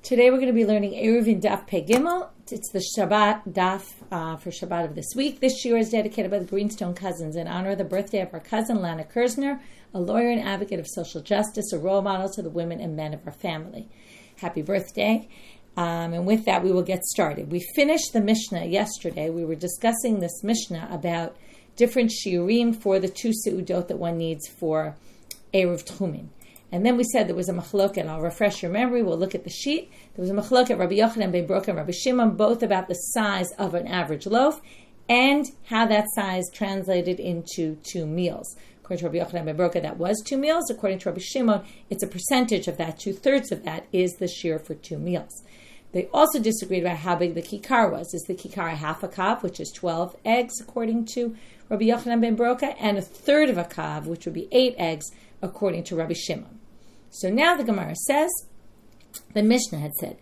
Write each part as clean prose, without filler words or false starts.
Today we're going to be learning Eruvin Daf Pei Gimel. It's the Shabbat Daf for Shabbat of this week. This shiur is dedicated by the Greenstone cousins in honor of the birthday of our cousin Lana Kerzner, a lawyer and advocate of social justice, a role model to the women and men of our family. Happy birthday. And with that, we will get started. We finished the mishna yesterday. We were discussing this mishna about different shiurim for the two seudot that one needs for eruv tchumin. And then we said there was a machloket. I'll refresh your memory. We'll look at the sheet. There was a machloket, Rabbi Yochanan ben Broka and Rabbi Shimon, both about the size of an average loaf and how that size translated into 2 meals. According to Rabbi Yochanan ben Broka, that was 2 meals. According to Rabbi Shimon, it's a percentage of that. 2/3 of that is the shiur for 2 meals. They also disagreed about how big the kikar was. Is the kikar a half a kav, which is 12 eggs, according to Rabbi Yochanan ben Broka, and 1/3 of a kav, which would be 8 eggs, according to Rabbi Shimon. So now the Gemara says, the Mishnah had said,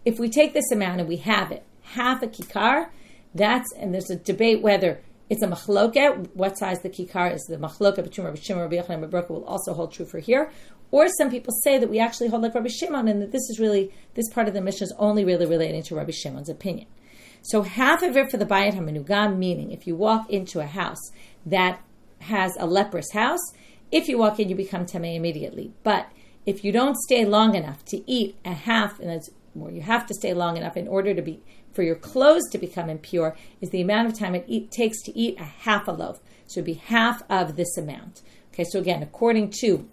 if we take this amount and we have it, half a kikar, and there's a debate whether it's a machloket, what size the kikar is, the machloket between Rabbi Shimon and Rabbi Yochanan ben Broka will also hold true for here. Or some people say that we actually hold like Rabbi Shimon, and that this part of the Mishnah is only really relating to Rabbi Shimon's opinion. So half of it for the bayit hamenugah, meaning if you walk into a house that has a leprous house, if you walk in, you become tamei immediately. But if you don't stay long enough to eat a half, you have to stay long enough in order for your clothes to become impure, is the amount of time it takes to eat a half a loaf. So it would be half of this amount. Okay, so again, according to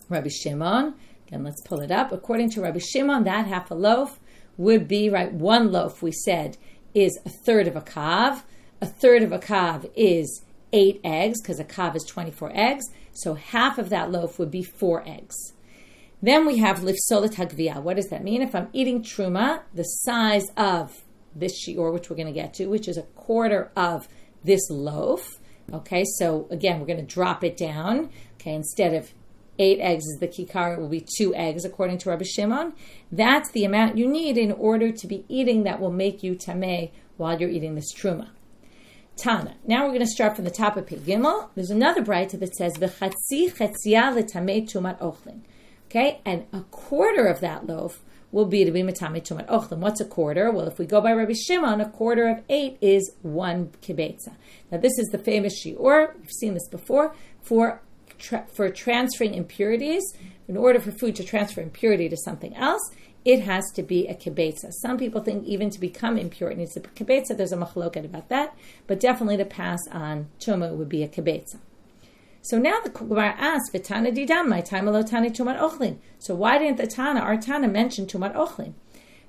Rabbi Shimon, again, let's pull it up. According to Rabbi Shimon, that half a loaf would be, one loaf, we said, is 1/3 of a kav. 1/3 of a kav is 8 eggs, because a kav is 24 eggs. So half of that loaf would be 4 eggs. Then we have lifsolet hagviyah. What does that mean? If I'm eating truma, the size of this shiur, which we're going to get to, which is 1/4 of this loaf. Okay, so again, we're going to drop it down. Okay, instead of 8 eggs is the kikar, it will be 2 eggs, according to Rabbi Shimon. That's the amount you need in order to be eating that will make you tamei while you're eating this truma. Tana. Now we're going to start from the top of Pei Gimel. There's another brayta that says v'chatzi chetzia letamei tumat ochlin. Okay, and 1/4 of that loaf will be to be metamei tumat ochlin. What's 1/4? Well, if we go by Rabbi Shimon, 1/4 of 8 is 1 kibetza. Now this is the famous shiur. We've seen this before for transferring impurities. In order for food to transfer impurity to something else, it has to be a kibetza. Some people think even to become impure it needs to be a kibetza. There's a machloket about that, but definitely to pass on tuma would be a kibetza. So now the Gemara asks, "V'tana didam, my time alo tani tumat ochlin." So why didn't our Tana mention tumat ochlin?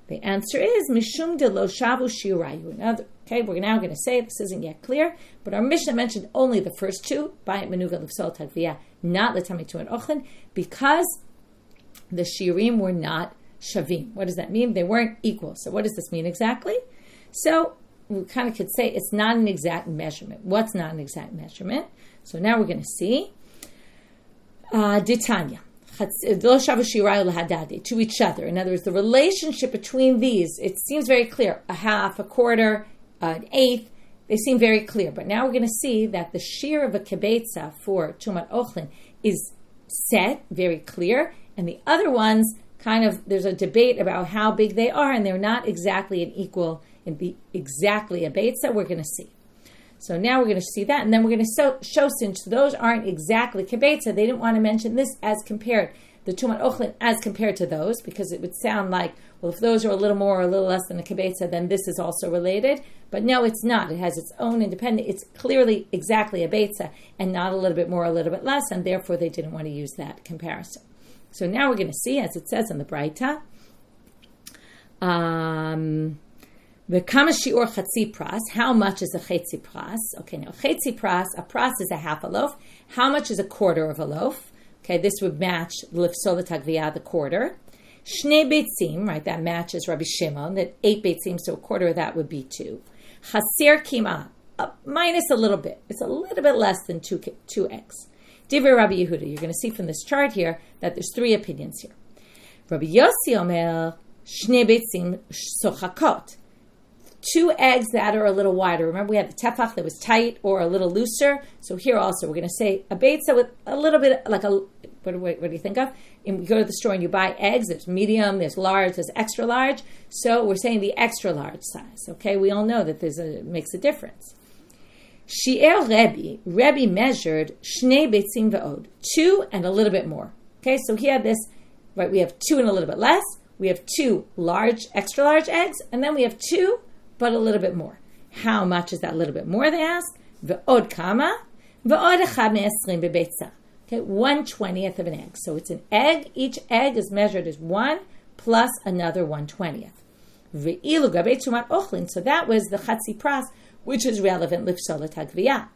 The answer is mishum de lo shavu shiurayu. Okay, we're now going to say this isn't yet clear, but our Mishnah mentioned only the first two, bayit menuga lifsol tagviyah, not letami tumat ochlin, because the shiurim were not shavim. What does that mean? They weren't equal. So what does this mean exactly? So we kind of could say it's not an exact measurement. What's not an exact measurement? So now we're going to see Ditanya. To each other. In other words, the relationship between these, it seems very clear. A half, 1/4, an eighth, they seem very clear. But now we're going to see that the shiur of a kibetza for tumat ochlin is set, very clear, and the other ones, there's a debate about how big they are, and they're not exactly exactly a betza. We're going to see. So now we're going to see that, and then we're going to show, since those aren't exactly kibetza, they didn't want to mention this as compared, the tumat ochlin as compared to those, because it would sound like, well, if those are a little more or a little less than a kibetza, then this is also related. But no, it's not. It has its own independent, it's clearly exactly a betza, and not a little bit more, a little bit less, and therefore they didn't want to use that comparison. So now we're going to see, as it says in the brayta, the kama shiur chatzi pras. How much is a chetzi pras? Okay, now chetzi pras, a pras is a half a loaf. How much is 1/4 of a loaf? Okay, this would match lifsolet hagviyah, the 1/4. Shnei beitzim, right? That matches Rabbi Shimon. That 8 beitzim, so 1/4 of that would be 2. Chaser kima, minus a little bit. It's a little bit less than 2 eggs. Divrei Rabbi Yehuda. You're going to see from this chart here that there's 3 opinions here. Rabbi Yossi omer shnei beitzim sochakot. 2 eggs that are a little wider. Remember, we had the tefach that was tight or a little looser. So here also, we're going to say a beitza with a little bit, What do you think of? And you go to the store and you buy eggs. There's medium, there's large, there's extra large. So we're saying the extra large size. Okay, we all know that makes a difference. Shiur Rebbe measured shnei beitzim ve'od, 2 and a little bit more. Okay, so he had this, right, we have 2 and a little bit less. We have 2 large, extra large eggs, and then we have 2, but a little bit more. How much is that little bit more, they ask? Ve'od kama, ve'od echad me'esrim bebeitza. Okay, 1/20 of an egg. So it's an egg. Each egg is measured as 1 plus another 1/20. Ve'ilu gabei tumat ochlin. So that was the chatzi pras, which is relevant lifsolat hagviyah.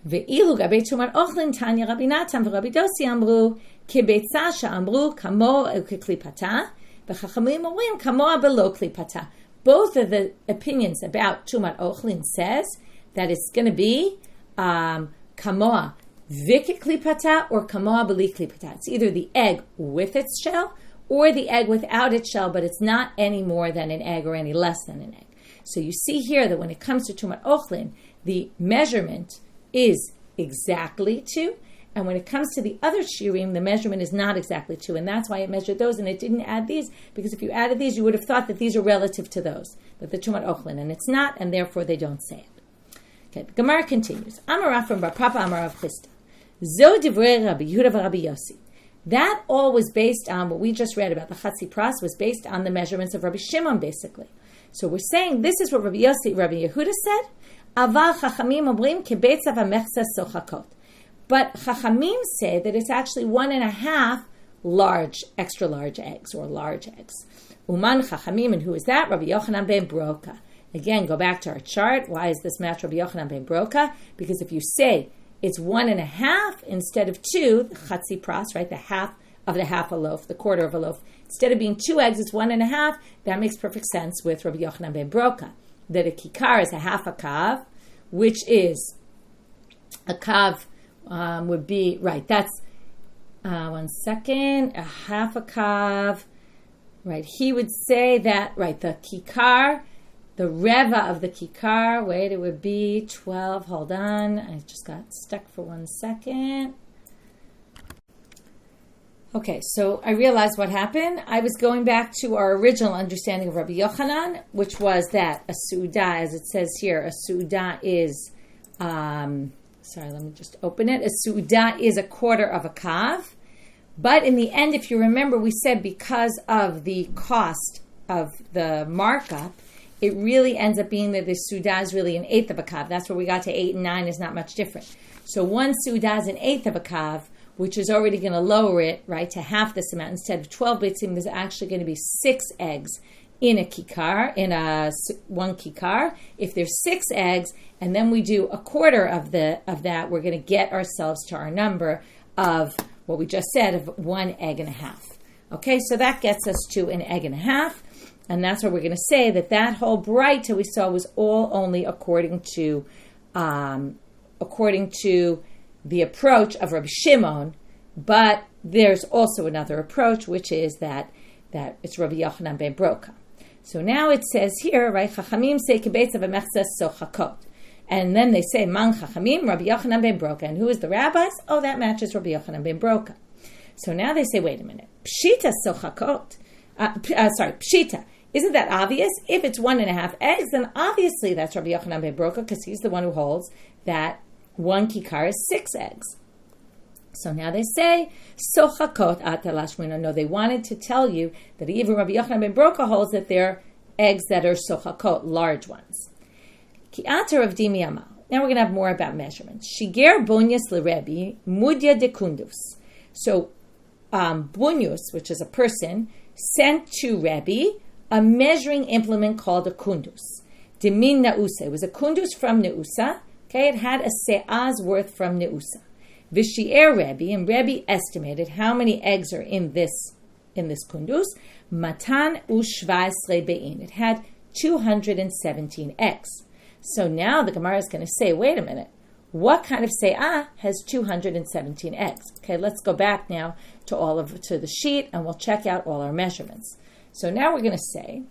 Ve'ilu gabei tumat ochlin tanya Rabbi Natan v'Rabbi Dosi amru kibeitza she'amru kamo u'keklipata v'chachamim omrim kamo below klipata. Both of the opinions about tumat ochlin says that it's going to be kamoa v'keklipata or kamoa b'li klipata. It's either the egg with its shell or the egg without its shell, but it's not any more than an egg or any less than an egg. So you see here that when it comes to tumat ochlin, the measurement is exactly 2, and when it comes to the other shiurim, the measurement is not exactly 2, and that's why it measured those, and it didn't add these, because if you added these, you would have thought that these are relative to those, that the tumat ochlin, and it's not, and therefore they don't say it. Okay, the Gemara continues. Amar from Bar Papa, Amar Rav Chisda. Zo divrei Rabbi Yehuda v'Rabbi Yossi. That all was based on what we just read about the Chatzi Pras, was based on the measurements of Rabbi Shimon, basically. So we're saying this is what Rabbi Yehuda said. Aval Chachamim omrim kebeitza v'mechza sochakot. But Chachamim say that it's actually 1.5 large, extra large eggs, or large eggs. Uman Chachamim, and who is that? Rabbi Yochanan ben Broka. Again, go back to our chart. Why is this match Rabbi Yochanan ben Broka? Because if you say it's 1.5 instead of 2, the chatzi pras, right, the half of a loaf, the quarter of a loaf. Instead of being 2 eggs, it's 1.5. That makes perfect sense with Rabbi Yochanan ben Broka, that a kikar is a half a kav, which is a kav would be, right, that's, one second, a half a kav, right, he would say that, right, the kikar, the reva of the kikar, wait, it would be 12, hold on, I just got stuck for 1 second. Okay, so I realized what happened. I was going back to our original understanding of Rabbi Yochanan, which was that a su'udah, as it says here, a su'udah is, sorry, let me just open it. A su'udah is a quarter of a kav. But in the end, if you remember, we said because of the cost of the markup, it really ends up being that the su'udah is really 1/8 of a kav. That's where we got to 8 and 9 is not much different. So one su'udah is 1/8 of a kav, which is already going to lower it, right, to half this amount. Instead of 12 beitzim, there's actually going to be 6 eggs in a kikar, one kikar. If there's 6 eggs, and then we do a quarter of that, we're going to get ourselves to our number of what we just said of 1.5 eggs. Okay, so that gets us to 1.5 eggs, and that's what we're going to say that whole brighta we saw was all only according to the approach of Rabbi Shimon, but there's also another approach, which is that it's Rabbi Yochanan ben Broka. So now it says here, right, Chachamim say kibeitza v'mechza sochakot. And then they say, Man Chachamim, Rabbi Yochanan ben Broka. And who is the rabbis? Oh, that matches Rabbi Yochanan ben Broka. So now they say, wait a minute. Pshita sochakot. Pshita. Isn't that obvious? If it's 1.5 eggs, then obviously that's Rabbi Yochanan ben Broka, because he's the one who holds that 1 kikar is 6 eggs. So now they say, sochakot atalashmina. No, they wanted to tell you that even Rabbi Yochanan ben Broka holds that they're eggs that are sochakot, large ones. Ki atar of dimi amal. Now we're going to have more about measurements. Shiger bunyas lerebi mudya de kundus. So bunyus, which is a person, sent to Rebbe a measuring implement called a kundus. Demin nausa. It was a kundus from Neusa. Okay, it had a se'ah's worth from Neusa. Vishi'er Rebbe, and Rebbe estimated how many eggs are in this kundus. Matan u'shvaisre be'in. It had 217 eggs. So now the Gemara is going to say, wait a minute, what kind of se'ah has 217 eggs? Okay, let's go back now to the sheet, and we'll check out all our measurements. So now we're going to say,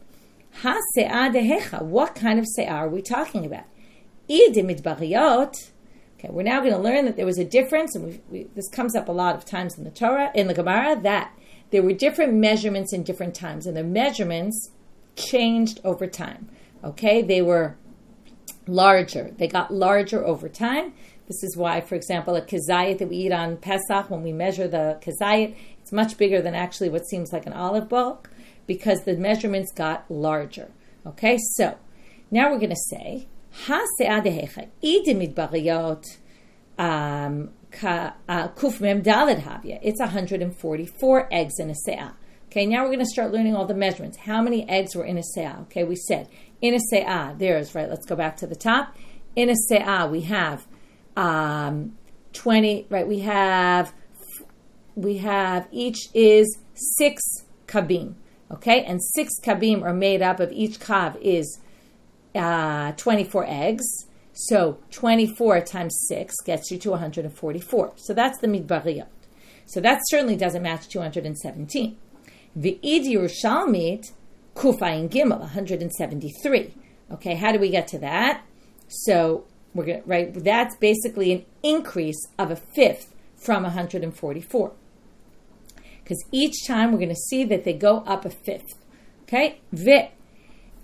ha se'ah dehecha. What kind of se'ah are we talking about? Okay, Okay, we're now going to learn that there was a difference, and this comes up a lot of times in the Torah, in the Gemara, that there were different measurements in different times, and the measurements changed over time. Okay, they were larger. They got larger over time. This is why, for example, a kazayit that we eat on Pesach, when we measure the kazayit, it's much bigger than actually what seems like an olive bulk, because the measurements got larger. Okay, so now we're going to say, it's 144 eggs in a se'ah. Okay, now we're going to start learning all the measurements. How many eggs were in a se'ah? Okay, we said in a se'ah, let's go back to the top. In a se'ah, we have 20, right? We have each is 6 kabim. Okay, and 6 kabim are made up of, each kav is 24 eggs. So 24 times 6 gets you to 144. So that's the midbariyot. So that certainly doesn't match 217. V'id Yerushalmit kufayin gimel, 173. Okay, how do we get to that? So we're going to, right, that's basically an increase of a fifth from 144. Because each time we're going to see that they go up a fifth. Okay?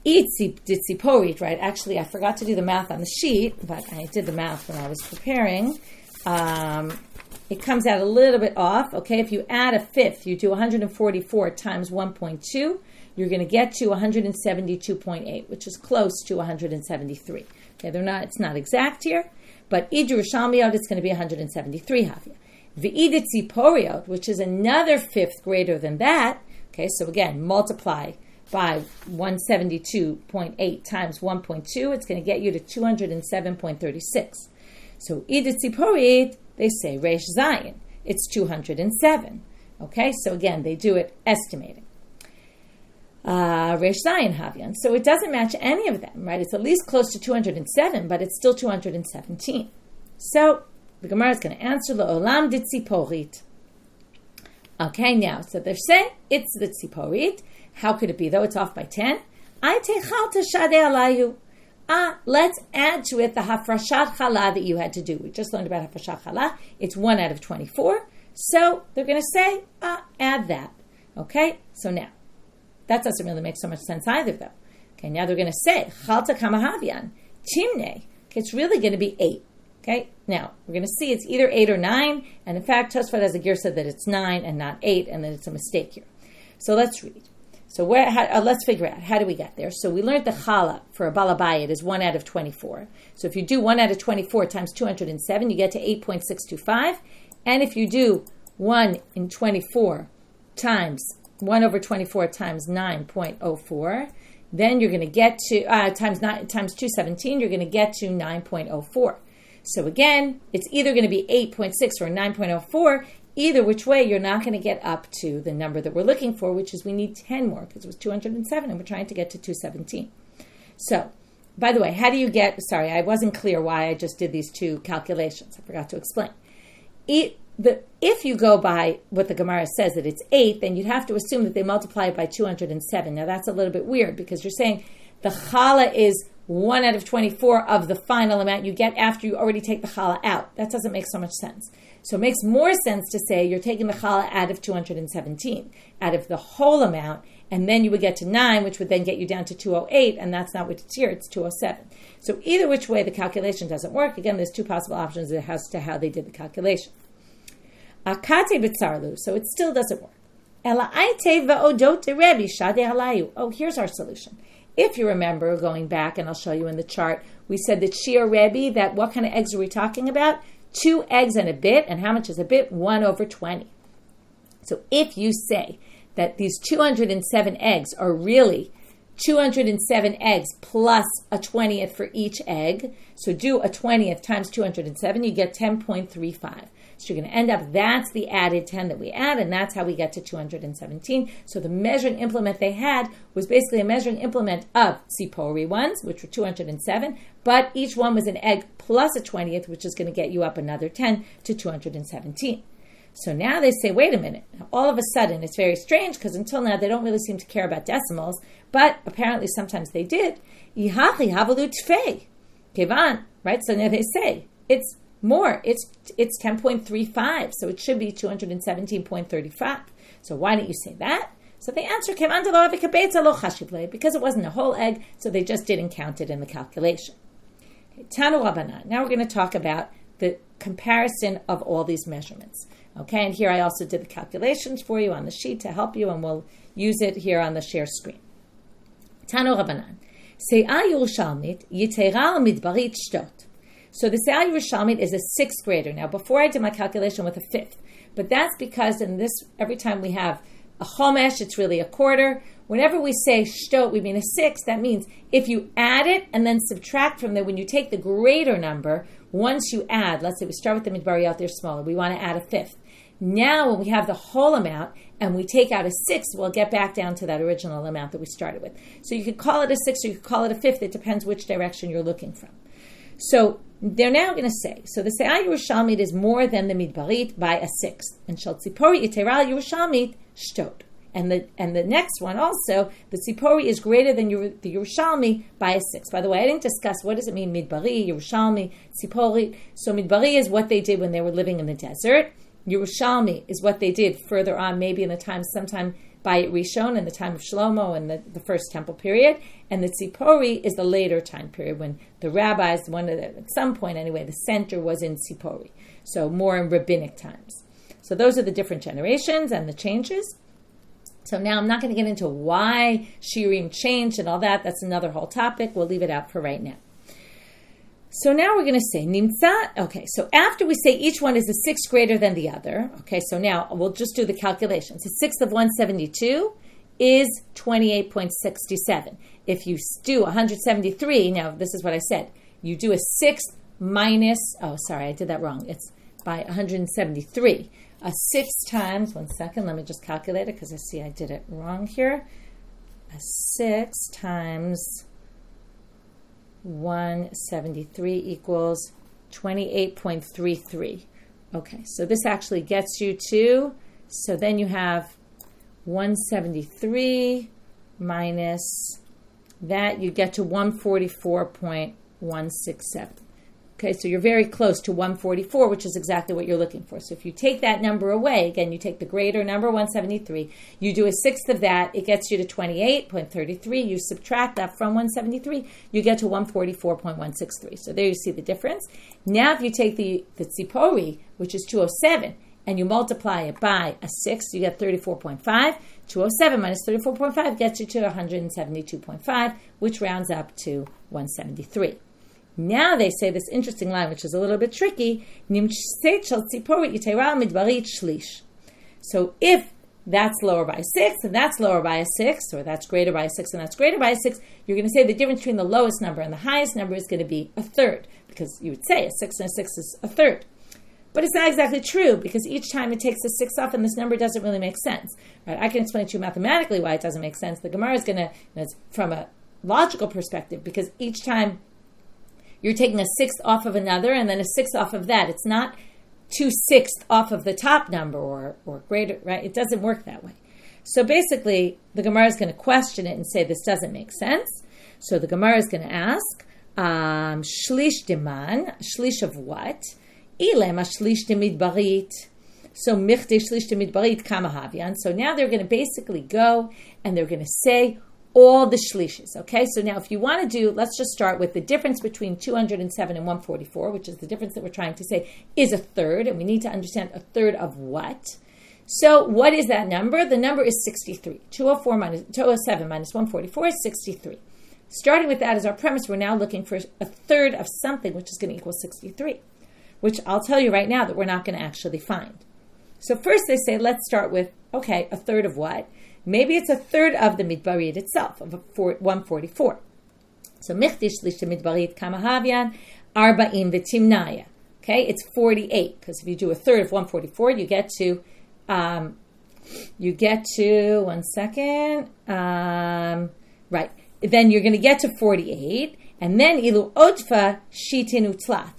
Itziporit, right? Actually, I forgot to do the math on the sheet, but I did the math when I was preparing. It comes out a little bit off. Okay, if you add a fifth, you do 144 times 1.2, you're going to get to 172.8, which is close to 173. Okay, it's not exact here, but Id Yerushalmiyot, it's going to be 173 havya. V'id Tziporiot, which is another fifth greater than that. Okay, so again, multiply by 172.8 times 1.2, it's going to get you to 207.36. So Id Tziporit, they say Reish Zayin, it's 207. Okay, so again, they do it estimating. Reish Zayin Havyan. So it doesn't match any of them, right? It's at least close to 207, but it's still 217. So the Gemara is going to answer L'olam de Tziporit. Okay, now, so they're saying it's the Tziporit. How could it be, though? It's off by 10. Let's add to it the hafrashat challah that you had to do. We just learned about hafrashat challah. It's 1 out of 24. So they're going to say, add that. Okay? So now, that doesn't really make so much sense either, though. Okay, now they're going to say, chalta kamahavyan, timne. Okay, it's really going to be 8. Okay, now, we're going to see it's either 8 or 9. And in fact, Tosfot has a girsa that it's 9 and not 8, and that it's a mistake here. So let's read. So let's figure out, how do we get there? So we learned the challah for a balabayit is 1 out of 24. So if you do 1 out of 24 times 207, you get to 8.625. And if you do 1 in 24 times 1 over 24 times 9.04, then you're going to get to, times 217, you're going to get to 9.04. So again, it's either going to be 8.6 or 9.04. Either which way, you're not going to get up to the number that we're looking for, which is we need 10 more, because it was 207, and we're trying to get to 217. So, by the way, how do you get, sorry, I wasn't clear why I just did these two calculations. I forgot to explain. If you go by what the Gemara says, that it's 8, then you'd have to assume that they multiply it by 207. Now, that's a little bit weird, because you're saying the challah is 1 out of 24 of the final amount you get after you already take the challah out. That doesn't make so much sense. So it makes more sense to say you're taking the challah out of 217, out of the whole amount, and then you would get to 9, which would then get you down to 208, and that's not what it's here, it's 207. So either which way, the calculation doesn't work. Again, there's two possible options as to how they did the calculation. Akate b'tzarlu, so it still doesn't work. Oh, here's our solution. If you remember, going back, and I'll show you in the chart, we said that shiur Rebbe, that what kind of eggs are we talking about? 2 eggs and a bit, and how much is a bit? 1 over 20. So if you say that these 207 eggs are really 207 eggs plus a 20th for each egg, so do a 20th times 207, you get 10.35. So you're going to end up, that's the added 10 that we add, and that's how we get to 217. So the measuring implement they had was basically a measuring implement of Tzipori ones, which were 207, but each one was an egg plus a 20th, which is going to get you up another 10 to 217. So now they say, wait a minute. Now, all of a sudden, it's very strange, because until now, they don't really seem to care about decimals, but apparently sometimes they did. Ihachi havalu tfei. Kevan, right? So now they say, it's more. It's 10.35, so it should be 217.35. So why didn't you say that? So the answer came under because it wasn't a whole egg, so they just didn't count it in the calculation. Tanu Rabbanan. Now we're going to talk about the comparison of all these measurements. Okay, and here I also did the calculations for you on the sheet to help you, and we'll use it here on the share screen. Tanu Rabbanan. Se'ah Yerushalmit yitera midbarit shtot. So the Se'ah Yerushalmit is a 6th grader. Now, before I did my calculation with a 5th, but that's because in this, every time we have a chomesh, it's really a quarter. Whenever we say shtot, we mean a 6. That means if you add it and then subtract from there, when you take the greater number, once you add, let's say we start with the midbariyot, they're smaller, we want to add a 5th. Now, when we have the whole amount and we take out a 6th, we'll get back down to that original amount that we started with. So you could call it a 6th or you could call it a 5th. It depends which direction you're looking from. So they're now going to say, so the Se'ah Yerushalmit is more than the midbarit by a 6th. And shal tzipori yiteral Yerushalmit shtot. And the next one also, the tzipori is greater than the Yerushalmi by a 6th. By the way, I didn't discuss what does it mean, midbari, Yerushalmi, tzipori. So midbari is what they did when they were living in the desert. Yerushalmi is what they did further on, maybe in the time, sometime by Rishon, in the time of Shlomo and the first temple period. And the tzipori is the later time period when the rabbis, at some point anyway, the center was in tzipori. So more in rabbinic times. So those are the different generations and the changes. So now I'm not going to get into why shiurim changed and all that. That's another whole topic. We'll leave it out for right now. So now we're going to say nimtza. Okay, so after we say each one is a 6th greater than the other. Okay, so now we'll just do the calculations. A 6th of 172 is 28.67. If you do 173, now this is what I said. You do a 6th minus, I did that wrong. It's by 173. A 6 times, one second, let me just calculate it because I see I did it wrong here. A 6 times 173 equals 28.33. Okay, so this actually gets you to, so then you have 173 minus that, you get to 144.167. Okay, so you're very close to 144, which is exactly what you're looking for. So if you take that number away, again, you take the greater number, 173, you do a 6th of that, it gets you to 28.33. You subtract that from 173, you get to 144.163. So there you see the difference. Now if you take the tzipori, which is 207, and you multiply it by a 6, you get 34.5. 207 minus 34.5 gets you to 172.5, which rounds up to 173. Now they say this interesting line, which is a little bit tricky. So if that's lower by a 6, and that's lower by a 6, or that's greater by a 6, and that's greater by a 6, you're going to say the difference between the lowest number and the highest number is going to be a third, because you would say a 6 and a 6 is a third. But it's not exactly true, because each time it takes a 6 off, and this number doesn't really make sense. Right? I can explain to you mathematically why it doesn't make sense. The Gemara is going to, from a logical perspective, because each time you're taking a 6th off of another and then a 6th off of that. It's not 2/6 off of the top number or greater, right? It doesn't work that way. So basically, the Gemara is going to question it and say this doesn't make sense. So the Gemara is going to ask, shlish deman, shlish of what? Ilem shlish demidbarit. So michte shlish demidbarit kamahavian. So now they're going to basically go and they're going to say all the shlishes, okay? So now if you want to do, let's just start with the difference between 207 and 144, which is the difference that we're trying to say is a third, and we need to understand a third of what. So what is that number? The number is 63. 207 minus 144 is 63. Starting with that as our premise, we're now looking for a third of something, which is going to equal 63, which I'll tell you right now that we're not going to actually find. So first they say, let's start with, okay, a third of what? Maybe it's a third of the midbarit itself, of 144. So michti shlish midbarit kamahavian, arba'im v'timnaya. Okay, it's 48, because if you do a third of 144, you get to, one second, right, then you're going to get to 48, and then ilu odfa shitin utlat.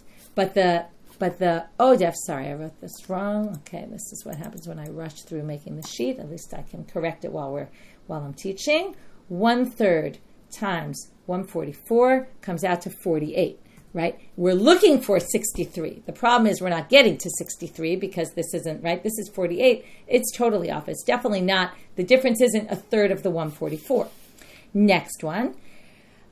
But the odef, sorry, I wrote this wrong. Okay, this is what happens when I rush through making the sheet. At least I can correct it while I'm teaching. 1/3 times 144 comes out to 48. right? We're looking for 63. The problem is we're not getting to 63 because this isn't, right? This is 48. It's totally off. It's definitely not, the difference isn't a third of the 144. Next one.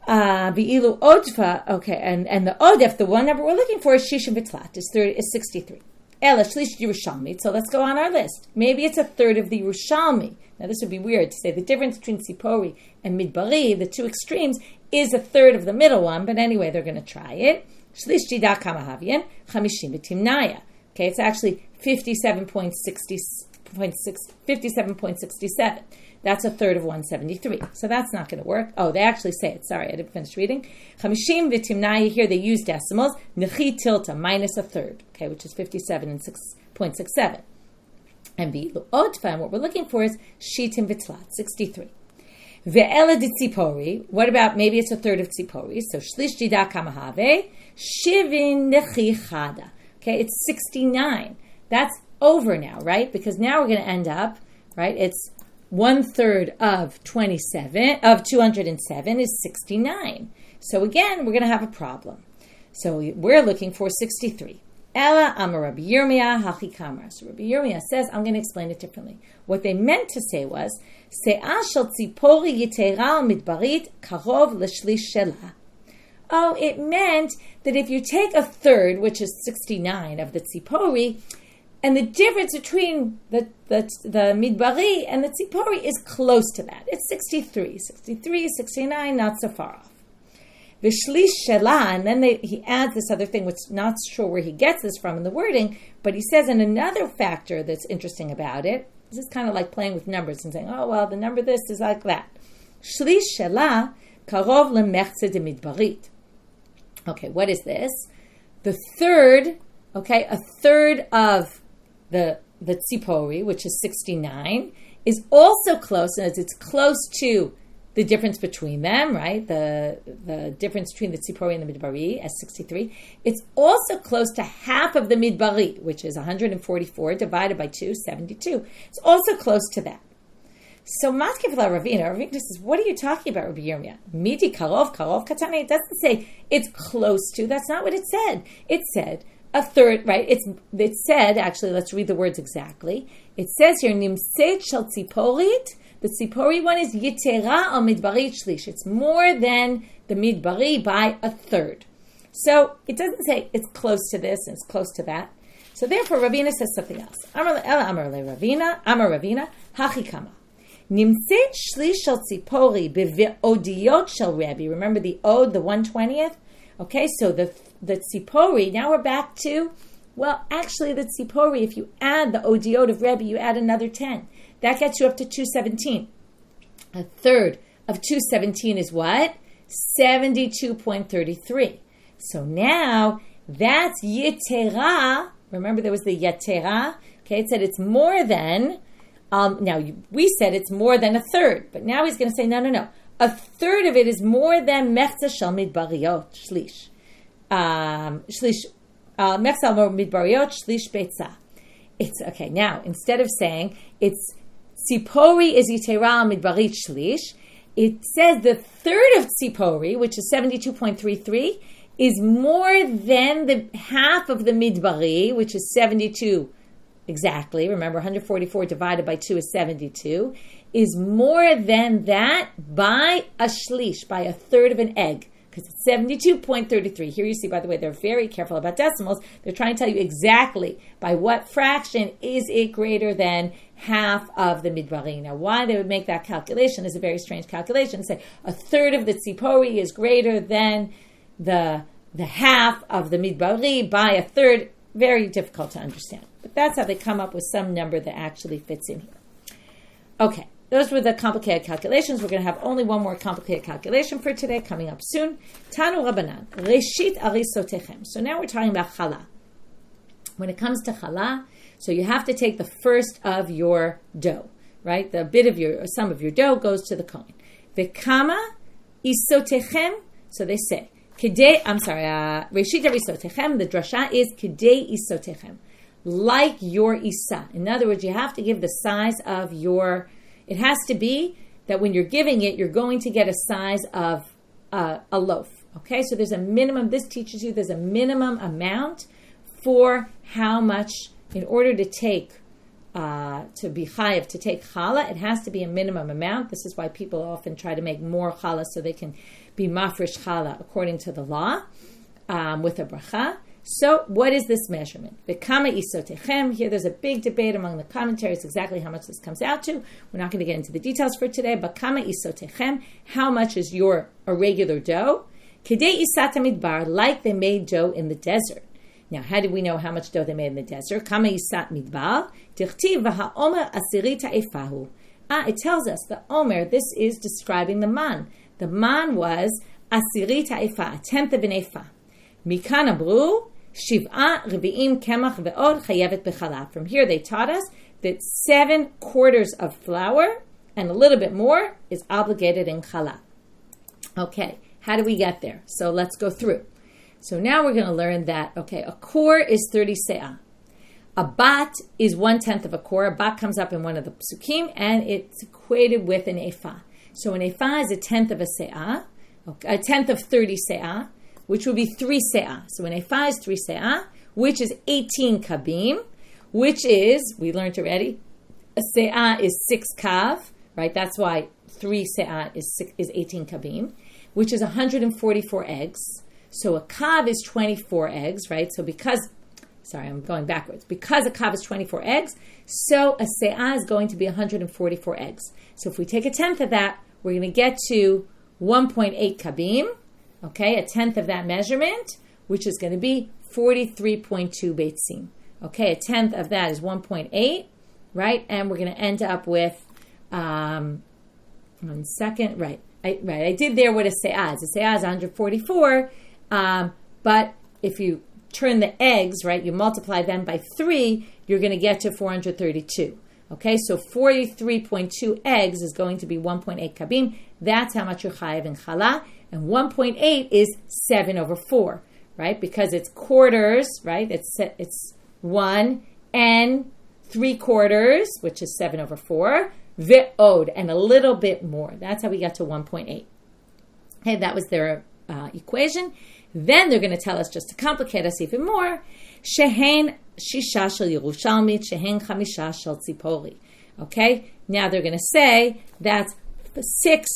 Bi'ilu odfa, okay, and the odef, the one number we're looking for is shishim v'tlat, is 63. Ela shlish Yerushalmi. So let's go on our list. Maybe it's a third of the Yerushalmi. Now this would be weird to say the difference between tzipori and midbari, the two extremes, is a third of the middle one. But anyway, they're going to try it. Shlish jida kamahavien chamishim v'timnaya. Okay, it's actually 57.67. That's a third of 173. So that's not going to work. Oh, they actually say it. Sorry, I didn't finish reading. Chamishim v'timnaya, here they use decimals. Nechi tilta, minus a third, okay, which is 57.67. And bi'ilu odfa, and what we're looking for is shitim v'tlat, 63. Ve'ela de tzipori, what about, maybe it's a third of tzipori. So shlish jida kamahave, shivin nechi chada. Okay, it's 69. That's over now, right? Because now we're going to end up, right, it's 1/3 of 207 is 69. So again, we're going to have a problem. So we're looking for 63. Ella amar Rabbi Yirmiyah hachi kamar. So Rabbi Yirmiyah says, I'm going to explain it differently. What they meant to say was, se'ah shel tzipori yitera midbarit karov l'shlish shela. Oh, it meant that if you take a third, which is 69 of the tzipori, and the difference between the midbari and the tzipori is close to that. It's 63. 63, 69, not so far off. V'shlish shela, and then he adds this other thing, which not sure where he gets this from in the wording, but he says, and another factor that's interesting about it, this is kind of like playing with numbers and saying, oh, well, the number this is like that. Shlish shela karov lemechze de midbarit. Okay, what is this? The third, okay, a third of the tzipori, which is 69, is also close, as it's close to the difference between them, right? The difference between the tzipori and the midbari as 63. It's also close to half of the midbari, which is 144 divided by 2, 72. It's also close to that. So Matkef la Ravina says, what are you talking about, Rabbi Yirmiyah? Midi karov katane. It doesn't say it's close to. That's not what it said. It said a third, right? It said, actually, let's read the words exactly. It says here, nimset shel tziporit. The tzipori one is yitera al midbarit shlish. It's more than the midbari by a third. So it doesn't say it's close to this and it's close to that. So therefore, Ravina says something else. Amar Ravina, hachi kama. Nimset shlish shel tzipori beve'odiyot shel Rabbi. Remember the od, the 1/20th? Okay, so the tzipori, now we're back to, well, actually the tzipori, if you add the odiyot of Rebbe, you add another 10. That gets you up to 217. A third of 217 is what? 72.33. So now, that's yetera. Remember there was the yetera. Okay, it said it's more than, we said it's more than a third. But now he's going to say, no. A third of it is more than mechza shel midbariot shlish. Mechza midbariot shlish betza. It's okay. Now instead of saying it's tzipori is yitera midbarit shlish, it says the third of tzipori, which is 72.33, is more than the half of the midbari, which is 72 exactly. Remember, 144 divided by 2 is 72. Is more than that by a shlish, by a third of an egg, because it's 72.33. Here you see, by the way, they're very careful about decimals. They're trying to tell you exactly by what fraction is it greater than half of the midbari. Now, why they would make that calculation is a very strange calculation. Say a third of the tzipori is greater than the half of the midbari by a third. Very difficult to understand. But that's how they come up with some number that actually fits in here. Okay. Those were the complicated calculations. We're going to have only one more complicated calculation for today, coming up soon. Tanu Rabbanan, Reshit Arisotechem. So now we're talking about challah. When it comes to challah, so you have to take the first of your dough, right? The bit of some of your dough goes to the kohen. Vekama isotechem. So they say, Reshit Arisotechem. The drasha is Kedei isotechem, like your isa. In other words, you have to give the size of your. It has to be that when you're giving it, you're going to get a size of a loaf. Okay, so there's a minimum. This teaches you there's a minimum amount for how much, in order to take, to be chayiv, to take challah, it has to be a minimum amount. This is why people often try to make more challah so they can be mafresh challah according to the law, with a bracha. So what is this measurement? V'kama isotechem. Here there's a big debate among the commentaries exactly how much this comes out to. We're not going to get into the details for today, but kama isotechem, how much is your irregular dough? Kedei isat midbar, like they made dough in the desert. Now, how do we know how much dough they made in the desert? Kama isat midbar, tichtiv v'ha'omer asirita efahu. It tells us the omer, this is describing the man. The man was asirita efa, a tenth of an efa. Mikan abru, shiv'a revi'im kemach ve'od chayevet b'challah. From here they taught us that 7 quarters of flour and a little bit more is obligated in challah. Okay, how do we get there? So let's go through. So now we're going to learn that, okay, a core is 30 se'ah. A bat is 1/10 of a core. A bat comes up in one of the psukim, and it's equated with an ephah. So an ephah is a tenth of a se'ah, okay, a tenth of 30 se'ah, which would be 3 se'ah. So an ephah is 3 se'ah, which is 18 kabim, which is, we learned already, a se'ah is 6 kav, right? That's why 3 se'ah is 18 kabim, which is 144 eggs. So a kav is 24 eggs, right? So I'm going backwards. Because a kav is 24 eggs, so a se'ah is going to be 144 eggs. So if we take a tenth of that, we're going to get to 1.8 kabim, okay, a tenth of that measurement, which is going to be 43.2 beitzim. Okay, a tenth of that is 1.8, right? And we're going to end up with, I did there what a se'ah is. A se'ah is 144, but if you turn the eggs, right, you multiply them by 3, you're going to get to 432. Okay, so 43.2 eggs is going to be 1.8 kabim. That's how much you're chayiv in challah. And 1.8 is 7/4, right? Because it's quarters, right? It's 1 and 3/4, which is 7/4. Ve'od, and a little bit more. That's how we got to 1.8. Okay, that was their equation. Then they're going to tell us, just to complicate us even more, shehen shisha shel Yerushalmit, shehen chamisha shel tzipori. Okay, now they're going to say that's 6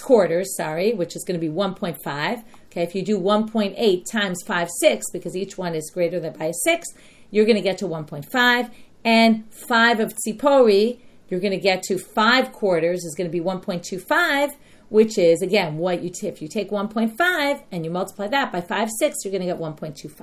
quarters, which is going to be 1.5. Okay, if you do 1.8 times 5 6, because each one is greater than by a 6, you're going to get to 1.5. And 5 of tzipori, you're going to get to 5 quarters is going to be 1.25, which is, again, if you take 1.5 and you multiply that by 5 6, you're going to get 1.25.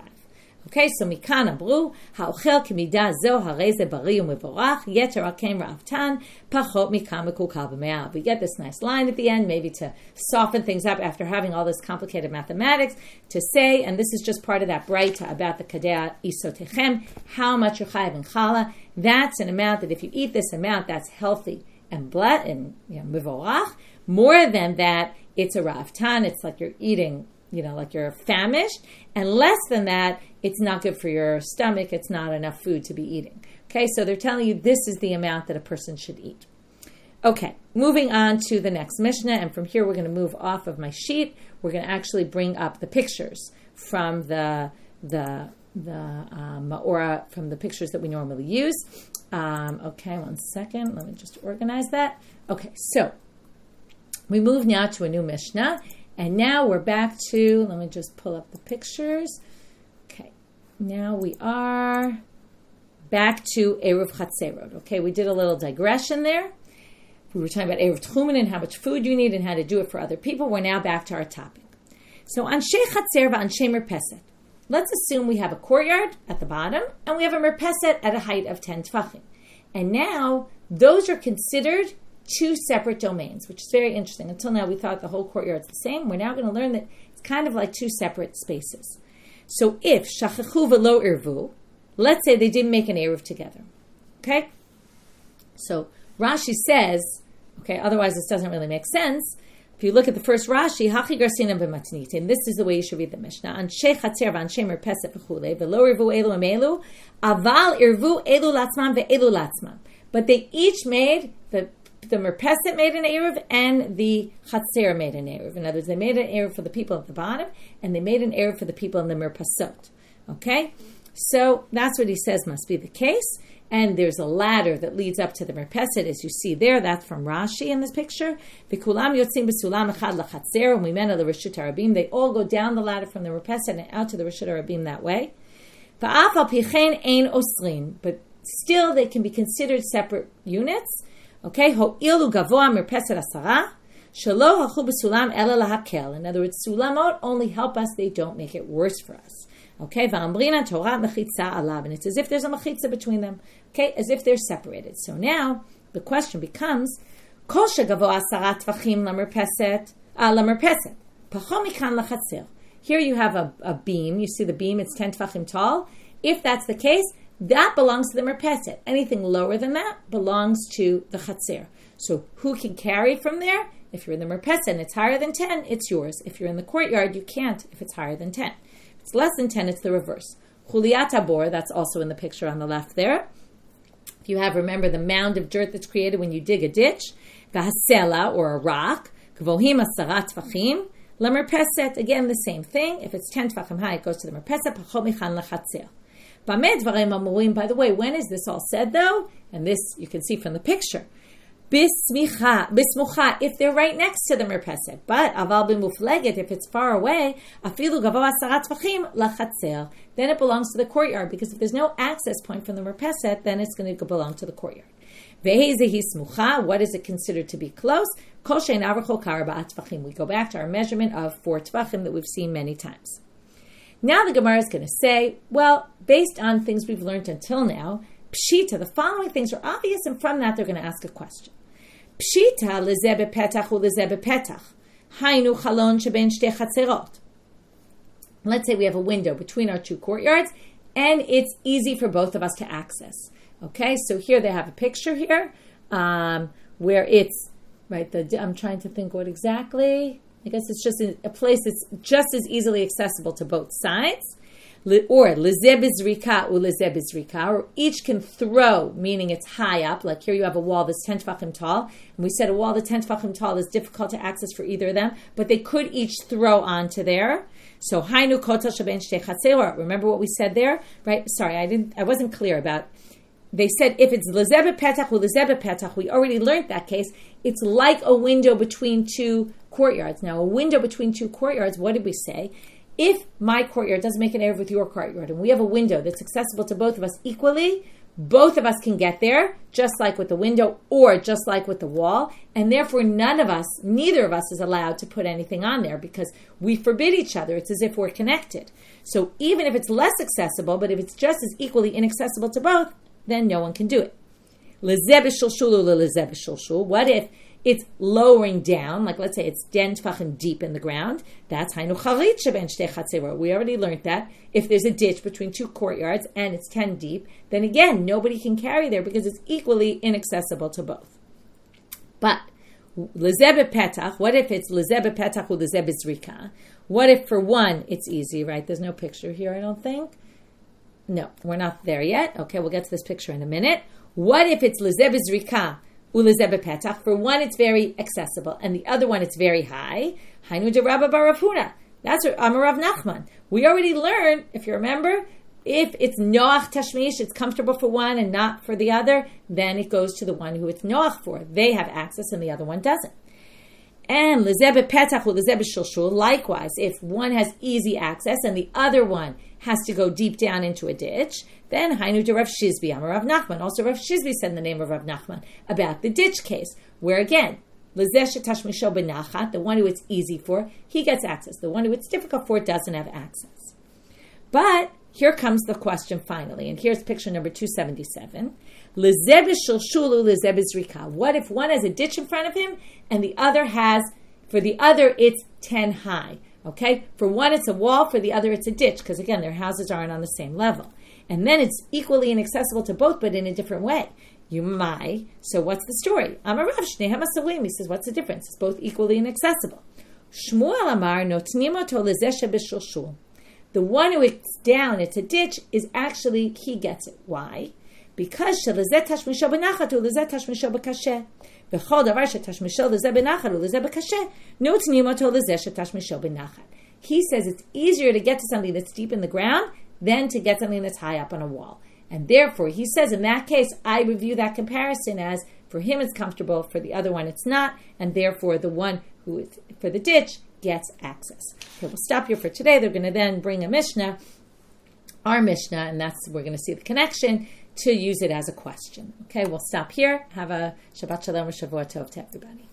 Okay, so mikan abru, ha'ochel k'midah zo harei ze bari u'mevorach, yeter hakem ra'avtan, pachot mikam mekukal b'me'av. We get this nice line at the end, maybe to soften things up after having all this complicated mathematics, to say, and this is just part of that braita about the kadeh isotechem, how much you're chayav in challah. That's an amount that if you eat this amount, that's healthy and blessed and mevorach. More than that, it's a ra'avtan. It's like you're eating, like you're famished. And less than that, it's not good for your stomach. It's not enough food to be eating. Okay, so they're telling you this is the amount that a person should eat. Okay, moving on to the next Mishnah. And from here, we're going to move off of my sheet. We're going to actually bring up the pictures from the Ma'ora, from the pictures that we normally use. Okay, one second. Let me just organize that. Okay, so we move now to a new Mishnah. And now we're back to, let me just pull up the pictures. Okay, now we are back to eruv chatzerot. Okay, we did a little digression there. We were talking about eruv tchumen and how much food you need and how to do it for other people. We're now back to our topic. So anshe chatzer v'anshe merpeset. Let's assume we have a courtyard at the bottom and we have a merpeset at a height of 10 tfachim. And now those are considered 2 separate domains, which is very interesting. Until now, we thought the whole courtyard's the same. We're now going to learn that it's kind of like 2 separate spaces. So if shachachu v'lo eruv, let's say they didn't make an eruv together. Okay? So Rashi says, okay, otherwise this doesn't really make sense. If you look at the first Rashi, hachi garsinam b'matnit, and this is the way you should read the Mishnah. Anshe chatzer v'anshe merpeset v'chule, v'lo eruv elu emelu, aval eruv elu latzman ve'elu latzman. But they each made the the merpeset made an eruv and the chatzer made an eruv. In other words, they made an eruv for the people at the bottom and they made an eruv for the people in the merpasot. Okay? So that's what he says must be the case. And there's a ladder that leads up to the merpeset, as you see there. That's from Rashi in this picture. V'kulam yotzim b'sulam echad lachatzer u'mimena l'reshut harabim. They all go down the ladder from the merpeset and out to the reshut harabim that way. V'af al pichen ein osrin. But still, they can be considered separate units. Okay? Ho'ilu gavoa merpeset asara. Shelo hachu b'sulam ela lahakel. In other words, sulamot only help us. They don't make it worse for us. Okay, v'ambrina Torah mechitza alav, and it's as if there's a mechitza between them. Okay, as if they're separated. So now the question becomes: Kol shegavo asara tvachim lamerpeset, pachom mikan lachatzer. Here you have a beam. You see the beam; it's 10 tvachim tall. If that's the case, that belongs to the merpeset. Anything lower than that belongs to the chatzer. So who can carry from there? If you're in the merpeset and it's higher than 10, it's yours. If you're in the courtyard, you can't. If it's higher than 10. It's less than 10, it's the reverse. Chuliat habor, that's also in the picture on the left there. If you have, remember, the mound of dirt that's created when you dig a ditch, v'hasela, or a rock, kvohim asara tvachim, lamerpeset, again, the same thing. If it's 10 tvachim high, it goes to the merpeset, pachom michan lachatzer. B'med dvarim amurim, by the way, when is this all said, though? And this, you can see from the picture. Bismucha, if they're right next to the merpeset. But aval b'mufleget, if it's far away, afilu gavoa asara tvachim lachatzer, then it belongs to the courtyard, because if there's no access point from the merpeset, then it's going to belong to the courtyard. Vehezehi smucha, what is it considered to be close? Kol she'ein avrachol kar ba'at tvachim. We go back to our measurement of 4 tvachim that we've seen many times. Now the Gemara is going to say, well, based on things we've learned until now, pshita, the following things are obvious, and from that they're going to ask a question. Pshita lezeh bepetach ulezeh bepetach. Hainu chalon sheben shtei chatzerot. Let's say we have a window between our 2 courtyards, and it's easy for both of us to access. Okay, so here they have a picture here where it's, right, I'm trying to think what exactly. I guess it's just a place that's just as easily accessible to both sides. Or lezeh bizrika or lezeh bizrika, or each can throw, meaning it's high up. Like here you have a wall that's 10 tvachim tall, and we said a wall that's 10 tvachim tall is difficult to access for either of them, but they could each throw onto there. So hainu kotel sheben shtei chatzerot. Remember what we said there, right? Sorry, I wasn't clear about. They said if it's lezeh bepetach or lezeh bepetach, we already learned that case. It's like a window between 2 courtyards. Now, a window between 2 courtyards. What did we say? If my courtyard doesn't make an eruv with your courtyard, and we have a window that's accessible to both of us equally, both of us can get there, just like with the window or just like with the wall, and therefore neither of us is allowed to put anything on there because we forbid each other. It's as if we're connected. So even if it's less accessible, but if it's just as equally inaccessible to both, then no one can do it. Lezeh b'shulshul lezeh b'shulshul. What if it's lowering down, like let's say it's 10 tvachim deep in the ground? That's hainu charit sheben shtei chatzerot. We already learned that. If there's a ditch between 2 courtyards and it's 10 deep, then again, nobody can carry there because it's equally inaccessible to both. But lezeh bepetach, what if it's lezeh bepetach or lezeh b'zrika? What if for one it's easy, right? There's no picture here, I don't think. No, we're not there yet. Okay, we'll get to this picture in a minute. What if it's lezeh b'zrika? For one, it's very accessible, and the other one, it's very high. Hainu de Rabba bar Rav Huna. That's Amar Rav Nachman. We already learned, if you remember, if it's noach tashmish, it's comfortable for one and not for the other, then it goes to the one who it's noach for. They have access, and the other one doesn't. And lezeh bepetach or lezeh b'shulshul, likewise, if one has easy access and the other one has to go deep down into a ditch, then hainu de Rav Shizbi, Amar Rav Nachman. Also, Rav Shizbi said in the name of Rav Nachman about the ditch case, where again, lezeh shetashmisho benachat, the one who it's easy for, he gets access. The one who it's difficult for doesn't have access. But here comes the question finally, and here's picture number 277. Lezeh b'shulshulu lezeh b'zrika. What if one has a ditch in front of him and the other has, for the other it's 10 high? Okay, for one it's a wall, for the other it's a ditch, because again their houses aren't on the same level. And then it's equally inaccessible to both, but in a different way. So what's the story? Amar Rav Shneihem Asalim. He says, what's the difference? It's both equally inaccessible. Shmuel Amar Notnim Oto Lezeh Shebeshulshul. The one who it's down, it's a ditch, is actually, he gets it. Why? because shelazeh tashmisho benachat ulezeh tashmisho bekasheh. B'chol davar shetashmisho lezeh benachat ulezeh bekasheh. No t'nimato lezeh shetashmisho benachat. He says it's easier to get to something that's deep in the ground than to get something that's high up on a wall. And therefore, he says in that case, I review that comparison as for him it's comfortable, for the other one it's not, and therefore the one who is for the ditch gets access. Okay, we'll stop here for today. They're going to then bring a mishna, our mishna, and we're going to see the connection to use it as a question. Okay, we'll stop here. Have a Shabbat Shalom or Shavua Tov to everybody.